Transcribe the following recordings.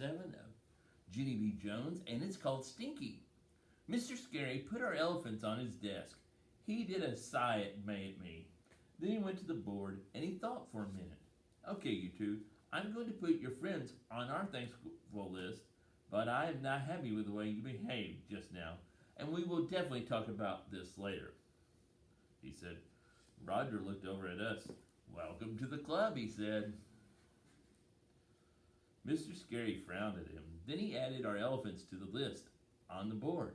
7 of Junie B. Jones, and it's called Stinky. Mr. Scary put our elephants on his desk. He did a sigh at me. Then he went to the board and he thought for a minute. Okay, you two, I'm going to put your friends on our thankful list, but I am not happy with the way you behaved just now, and we will definitely talk about this later, he said. Roger looked over at us. Welcome to the club, he said. Mr. Scary frowned at him. Then he added our elephants to the list on the board.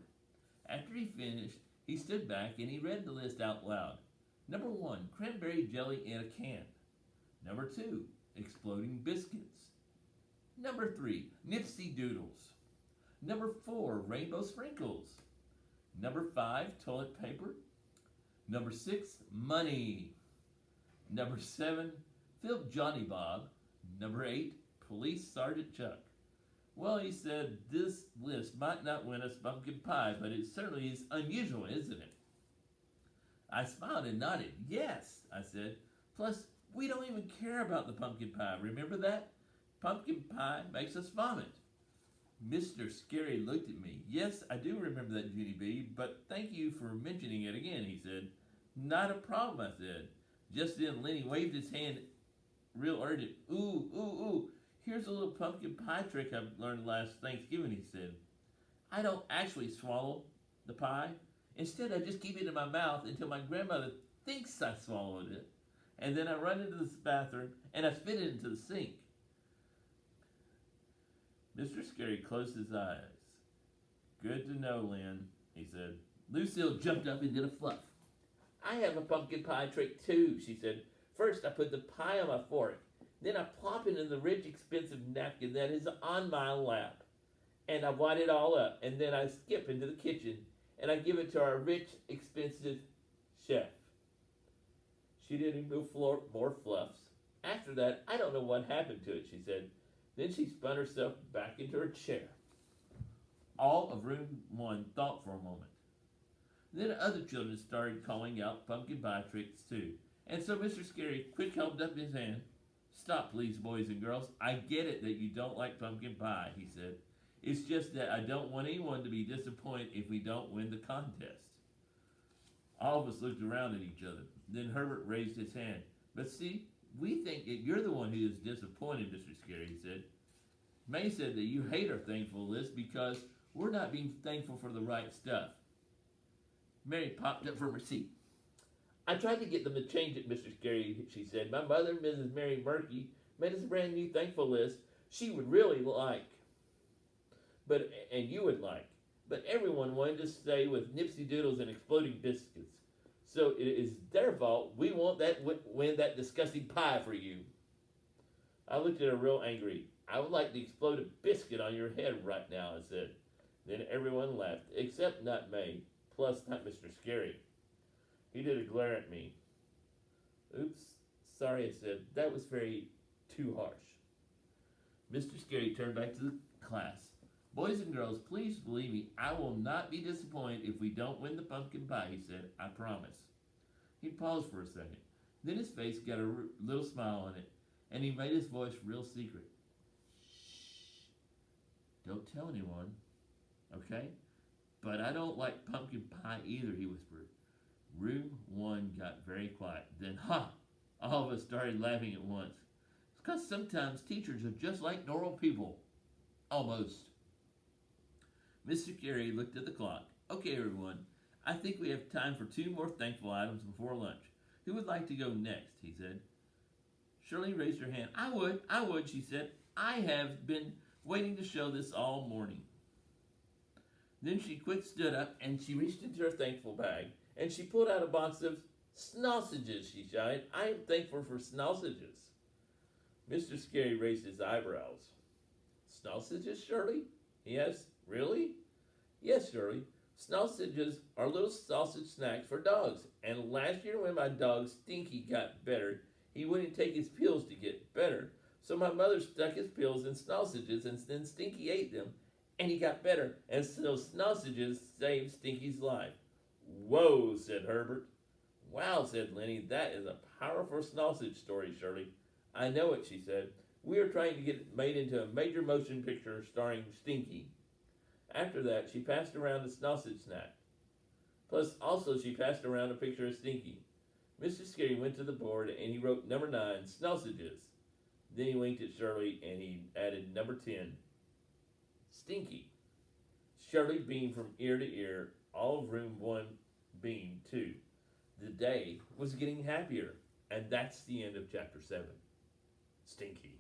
After he finished, he stood back and he read the list out loud. Number 1, cranberry jelly in a can. Number 2, exploding biscuits. Number 3, Nipsey Doodles. Number 4, rainbow sprinkles. Number 5, toilet paper. Number 6, money. Number 7, Phil Johnny Bob. Number 8, Police Sergeant Chuck. Well, he said, this list might not win us pumpkin pie, but it certainly is unusual, isn't it? I smiled and nodded. Yes, I said. Plus, we don't even care about the pumpkin pie. Remember that? Pumpkin pie makes us vomit. Mr. Scary looked at me. Yes, I do remember that, Junie B, but thank you for mentioning it again, he said. Not a problem, I said. Just then, Lenny waved his hand real urgent. Ooh, ooh, ooh. Here's a little pumpkin pie trick I learned last Thanksgiving, he said. I don't actually swallow the pie. Instead, I just keep it in my mouth until my grandmother thinks I swallowed it. And then I run into the bathroom and I spit it into the sink. Mr. Scary closed his eyes. Good to know, Lynn, he said. Lucille jumped up and did a fluff. I have a pumpkin pie trick too, she said. First, I put the pie on my fork. Then I plop it in the rich, expensive napkin that is on my lap. And I wad it all up. And then I skip into the kitchen. And I give it to our rich, expensive chef. She didn't move more fluffs. After that, I don't know what happened to it, she said. Then she spun herself back into her chair. All of room 1 thought for a moment. Then other children started calling out pumpkin pie tricks too. And so Mr. Scary quick held up his hand. Stop, please, boys and girls. I get it that you don't like pumpkin pie, he said. It's just that I don't want anyone to be disappointed if we don't win the contest. All of us looked around at each other. Then Herbert raised his hand. But see, we think that you're the one who is disappointed, Mr. Scary, he said. May said that you hate our thankful list because we're not being thankful for the right stuff. Mary popped up from her seat. I tried to get them to change it, Mr. Scary, she said. My mother, Mrs. Mary Murky, made us a brand new thankful list she would really like. And you would like. But everyone wanted to stay with Nipsey Doodles and exploding biscuits. So it is their fault. We won't win that disgusting pie for you. I looked at her real angry. I would like to explode a biscuit on your head right now, I said. Then everyone laughed, except not May, plus not Mr. Scary. He did a glare at me. Oops, sorry, I said. That was too harsh. Mr. Scary turned back to the class. Boys and girls, please believe me, I will not be disappointed if we don't win the pumpkin pie, he said. I promise. He paused for a second. Then his face got a little smile on it, and he made his voice real secret. Shh. Don't tell anyone, okay? But I don't like pumpkin pie either, he whispered. Room 1 got very quiet. Then, all of us started laughing at once. It's because sometimes teachers are just like normal people. Almost. Mr. Scary looked at the clock. Okay, everyone. I think we have time for 2 more thankful items before lunch. Who would like to go next, he said. Shirley raised her hand. I would, she said. I have been waiting to show this all morning. Then she quick stood up and she reached into her thankful bag and she pulled out a box of sausages, she shouted. I am thankful for sausages. Mr. Scary raised his eyebrows. Sausages, Shirley? He asked. Really? Yes, Shirley. Sausages are little sausage snacks for dogs. And last year when my dog Stinky got better, he wouldn't take his pills to get better. So my mother stuck his pills in sausages and then Stinky ate them. And he got better. And so sausages saved Stinky's life. Whoa, said Herbert. Wow, said Lenny. That is a powerful sausage story, Shirley. I know it, she said. We are trying to get it made into a major motion picture starring Stinky. After that, she passed around a sausage snack. Plus, also, she passed around a picture of Stinky. Mr. Scary went to the board and he wrote number 9, sausages. Then he winked at Shirley and he added number 10, Stinky. Shirley beamed from ear to ear. All of room 1 beamed too. The day was getting happier. And that's the end of chapter 7. Stinky.